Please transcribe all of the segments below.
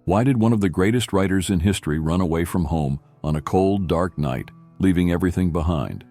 Why did one of the greatest writers in history run away from home on a cold, dark night, leaving everything behind?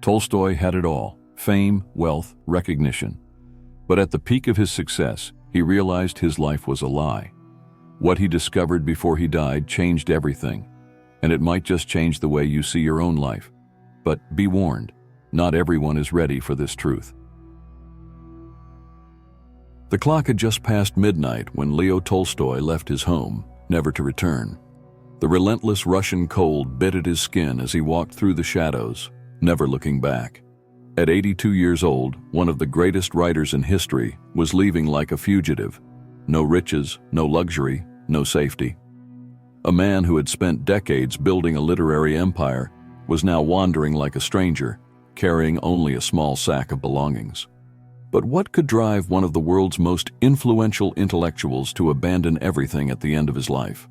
Tolstoy had it all: fame, wealth, recognition. But at the peak of his success, he realized his life was a lie. What he discovered before he died changed everything, and it might just change the way you see your own life. But be warned, not everyone is ready for this truth. The clock had just passed midnight when Leo Tolstoy left his home, never to return. The relentless Russian cold bit at his skin as he walked through the shadows, never looking back. At 82 years old, one of the greatest writers in history was leaving like a fugitive. No riches, no luxury, no safety. A man who had spent decades building a literary empire was now wandering like a stranger, carrying only a small sack of belongings. But what could drive one of the world's most influential intellectuals to abandon everything at the end of his life?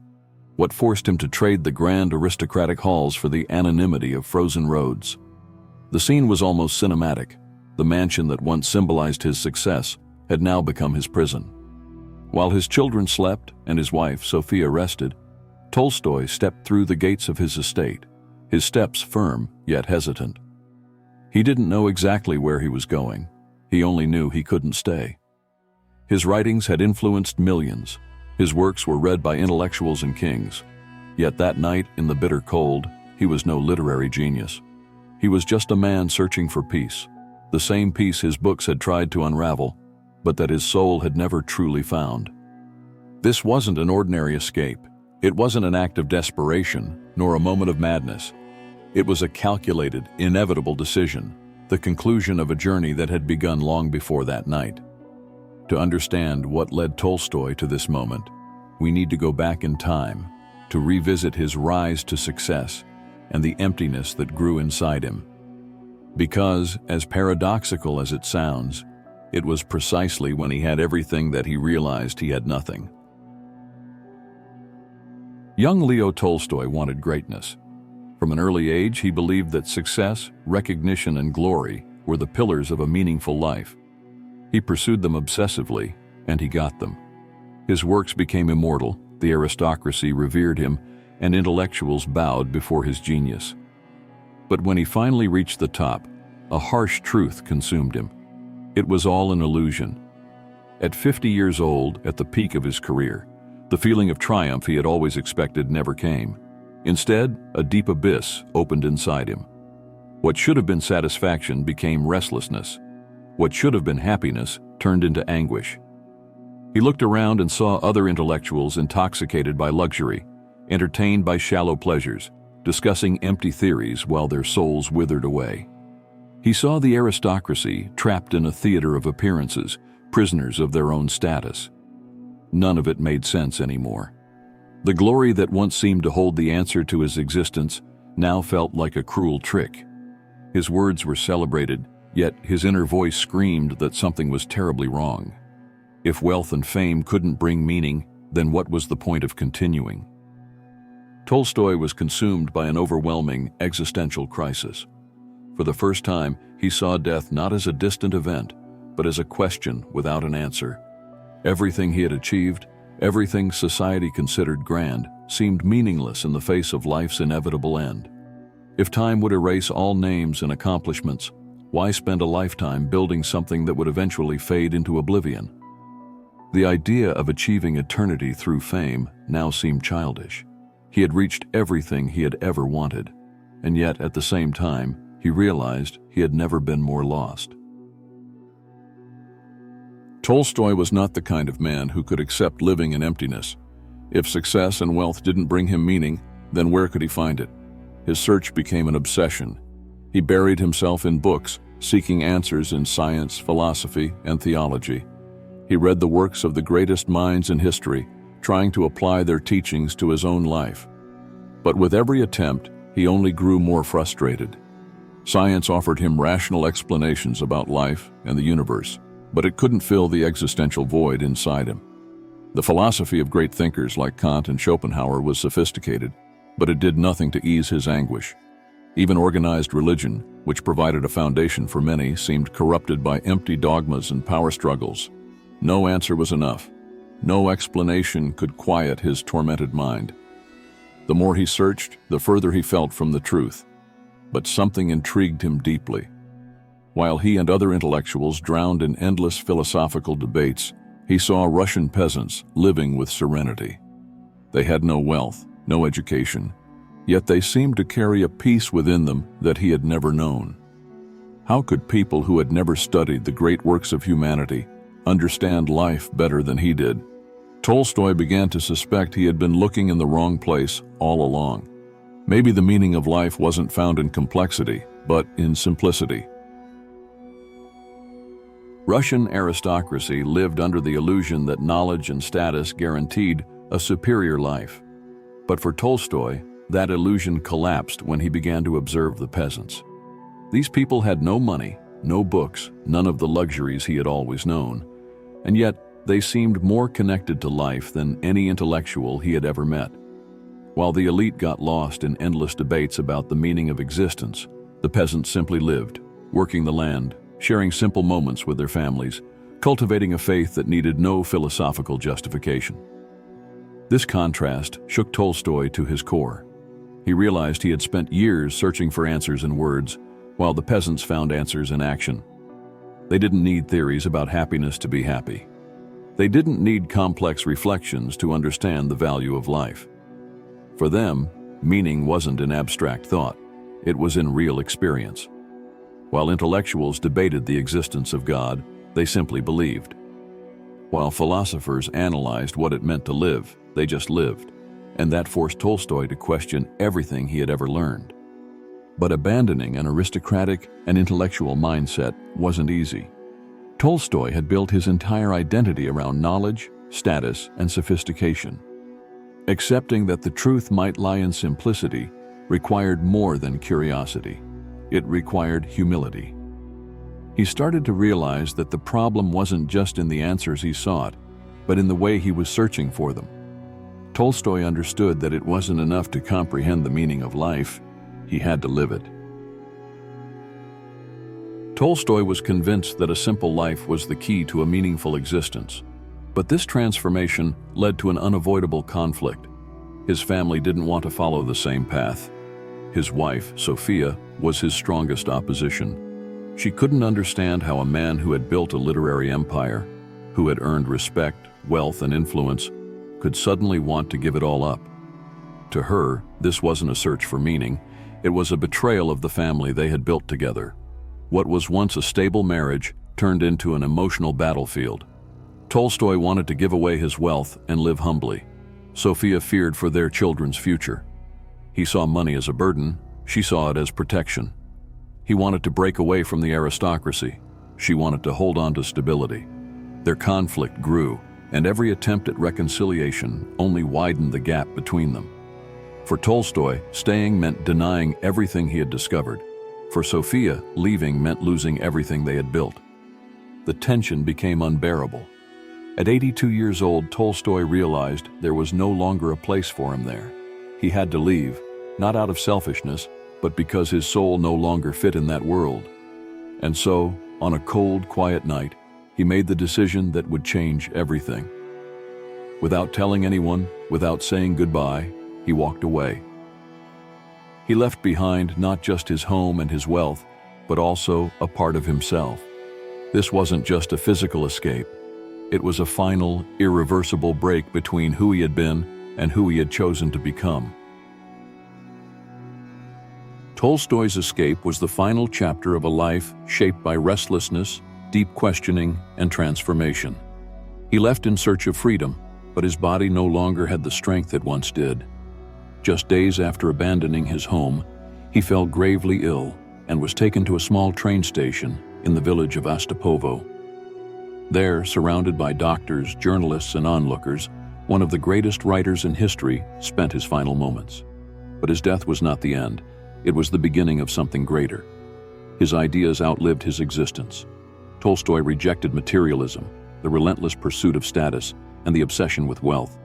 What forced him to trade the grand aristocratic halls for the anonymity of frozen roads? The scene was almost cinematic. The mansion that once symbolized his success had now become his prison. While his children slept and his wife, Sophia, rested, Tolstoy stepped through the gates of his estate, his steps firm yet hesitant. He didn't know exactly where he was going. He only knew he couldn't stay. His writings had influenced millions. His works were read by intellectuals and kings. Yet that night, in the bitter cold, he was no literary genius. He was just a man searching for peace, the same peace his books had tried to unravel, but that his soul had never truly found. This wasn't an ordinary escape. It wasn't an act of desperation, nor a moment of madness. It was a calculated, inevitable decision, the conclusion of a journey that had begun long before that night. To understand what led Tolstoy to this moment, we need to go back in time, to revisit his rise to success and the emptiness that grew inside him. Because, as paradoxical as it sounds, it was precisely when he had everything that he realized he had nothing. Young Leo Tolstoy wanted greatness. From an early age, he believed that success, recognition, and glory were the pillars of a meaningful life. He pursued them obsessively, and he got them. His works became immortal, the aristocracy revered him, and intellectuals bowed before his genius. But when he finally reached the top, a harsh truth consumed him. It was all an illusion. At 50 years old, at the peak of his career, the feeling of triumph he had always expected never came. Instead, a deep abyss opened inside him. What should have been satisfaction became restlessness. What should have been happiness turned into anguish. He looked around and saw other intellectuals intoxicated by luxury, entertained by shallow pleasures, discussing empty theories while their souls withered away. He saw the aristocracy trapped in a theater of appearances, prisoners of their own status. None of it made sense anymore. The glory that once seemed to hold the answer to his existence now felt like a cruel trick. His words were celebrated, yet his inner voice screamed that something was terribly wrong. If wealth and fame couldn't bring meaning, then what was the point of continuing? Tolstoy was consumed by an overwhelming existential crisis. For the first time, he saw death not as a distant event, but as a question without an answer. Everything he had achieved, everything society considered grand, seemed meaningless in the face of life's inevitable end. If time would erase all names and accomplishments, why spend a lifetime building something that would eventually fade into oblivion? The idea of achieving eternity through fame now seemed childish. He had reached everything he had ever wanted, and yet at the same time, he realized he had never been more lost. Tolstoy was not the kind of man who could accept living in emptiness. If success and wealth didn't bring him meaning, then where could he find it? His search became an obsession. He buried himself in books, seeking answers in science, philosophy, and theology. He read the works of the greatest minds in history, trying to apply their teachings to his own life. But with every attempt, he only grew more frustrated. Science offered him rational explanations about life and the universe, but it couldn't fill the existential void inside him. The philosophy of great thinkers like Kant and Schopenhauer was sophisticated, but it did nothing to ease his anguish. Even organized religion, which provided a foundation for many, seemed corrupted by empty dogmas and power struggles. No answer was enough. No explanation could quiet his tormented mind. The more he searched, the further he felt from the truth. But something intrigued him deeply. While he and other intellectuals drowned in endless philosophical debates, he saw Russian peasants living with serenity. They had no wealth, no education, yet they seemed to carry a peace within them that he had never known. How could people who had never studied the great works of humanity understand life better than he did? Tolstoy began to suspect he had been looking in the wrong place all along. Maybe the meaning of life wasn't found in complexity, but in simplicity. Russian aristocracy lived under the illusion that knowledge and status guaranteed a superior life. But for Tolstoy, that illusion collapsed when he began to observe the peasants. These people had no money, no books, none of the luxuries he had always known, and yet they seemed more connected to life than any intellectual he had ever met. While the elite got lost in endless debates about the meaning of existence, the peasants simply lived, working the land, sharing simple moments with their families, cultivating a faith that needed no philosophical justification. This contrast shook Tolstoy to his core. He realized he had spent years searching for answers in words, while the peasants found answers in action. They didn't need theories about happiness to be happy. They didn't need complex reflections to understand the value of life. For them, meaning wasn't in abstract thought, it was in real experience. While intellectuals debated the existence of God, they simply believed. While philosophers analyzed what it meant to live, they just lived, and that forced Tolstoy to question everything he had ever learned. But abandoning an aristocratic and intellectual mindset wasn't easy. Tolstoy had built his entire identity around knowledge, status, and sophistication. Accepting that the truth might lie in simplicity required more than curiosity. It required humility. He started to realize that the problem wasn't just in the answers he sought, but in the way he was searching for them. Tolstoy understood that it wasn't enough to comprehend the meaning of life. He had to live it. Tolstoy was convinced that a simple life was the key to a meaningful existence. But this transformation led to an unavoidable conflict. His family didn't want to follow the same path. His wife, Sophia, was his strongest opposition. She couldn't understand how a man who had built a literary empire, who had earned respect, wealth, and influence, could suddenly want to give it all up. To her, this wasn't a search for meaning. It was a betrayal of the family they had built together. What was once a stable marriage turned into an emotional battlefield. Tolstoy wanted to give away his wealth and live humbly. Sophia feared for their children's future. He saw money as a burden. She saw it as protection. He wanted to break away from the aristocracy. She wanted to hold on to stability. Their conflict grew, and every attempt at reconciliation only widened the gap between them. For Tolstoy, staying meant denying everything he had discovered. For Sophia, leaving meant losing everything they had built. The tension became unbearable. At 82 years old, Tolstoy realized there was no longer a place for him there. He had to leave, not out of selfishness, but because his soul no longer fit in that world. And so, on a cold, quiet night, he made the decision that would change everything. Without telling anyone, without saying goodbye, he walked away. He left behind not just his home and his wealth, but also a part of himself. This wasn't just a physical escape. It was a final, irreversible break between who he had been and who he had chosen to become. Tolstoy's escape was the final chapter of a life shaped by restlessness, deep questioning, and transformation. He left in search of freedom, but his body no longer had the strength it once did. Just days after abandoning his home, he fell gravely ill and was taken to a small train station in the village of Ostapovo. There, surrounded by doctors, journalists, and onlookers, one of the greatest writers in history spent his final moments. But his death was not the end. It was the beginning of something greater. His ideas outlived his existence. Tolstoy rejected materialism, the relentless pursuit of status, and the obsession with wealth.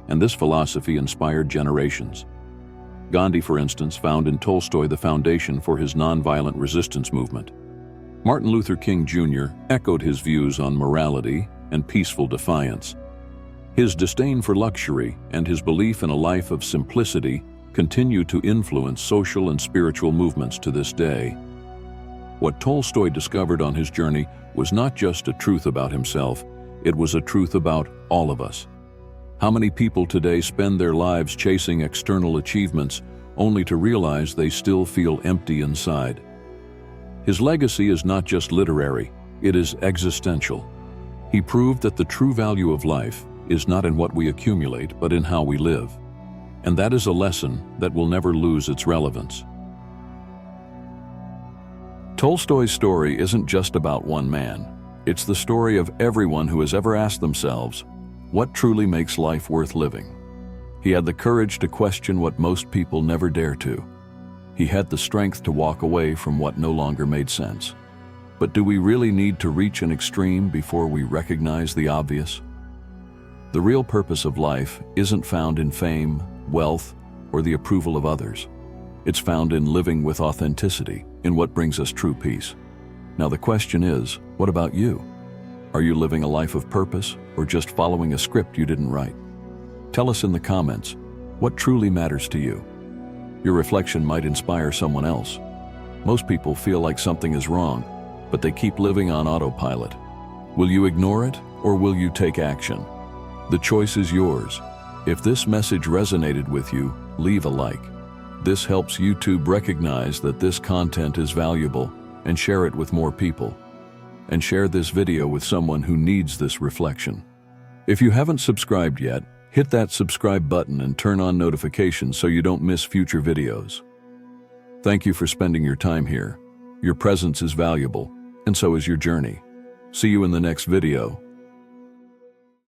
And this philosophy inspired generations. Gandhi, for instance, found in Tolstoy the foundation for his nonviolent resistance movement. Martin Luther King Jr. echoed his views on morality and peaceful defiance. His disdain for luxury and his belief in a life of simplicity continue to influence social and spiritual movements to this day. What Tolstoy discovered on his journey was not just a truth about himself, it was a truth about all of us. How many people today spend their lives chasing external achievements only to realize they still feel empty inside? His legacy is not just literary, it is existential. He proved that the true value of life is not in what we accumulate, but in how we live. And that is a lesson that will never lose its relevance. Tolstoy's story isn't just about one man. It's the story of everyone who has ever asked themselves, what truly makes life worth living? He had the courage to question what most people never dare to. He had the strength to walk away from what no longer made sense. But do we really need to reach an extreme before we recognize the obvious? The real purpose of life isn't found in fame, wealth, or the approval of others. It's found in living with authenticity, in what brings us true peace. Now the question is, what about you? Are you living a life of purpose, or just following a script you didn't write? Tell us in the comments, what truly matters to you? Your reflection might inspire someone else. Most people feel like something is wrong, but they keep living on autopilot. Will you ignore it, or will you take action? The choice is yours. If this message resonated with you, leave a like. This helps YouTube recognize that this content is valuable and share it with more people. And share this video with someone who needs this reflection. If you haven't subscribed yet, hit that subscribe button and turn on notifications so you don't miss future videos. Thank you for spending your time here. Your presence is valuable, and so is your journey. See you in the next video.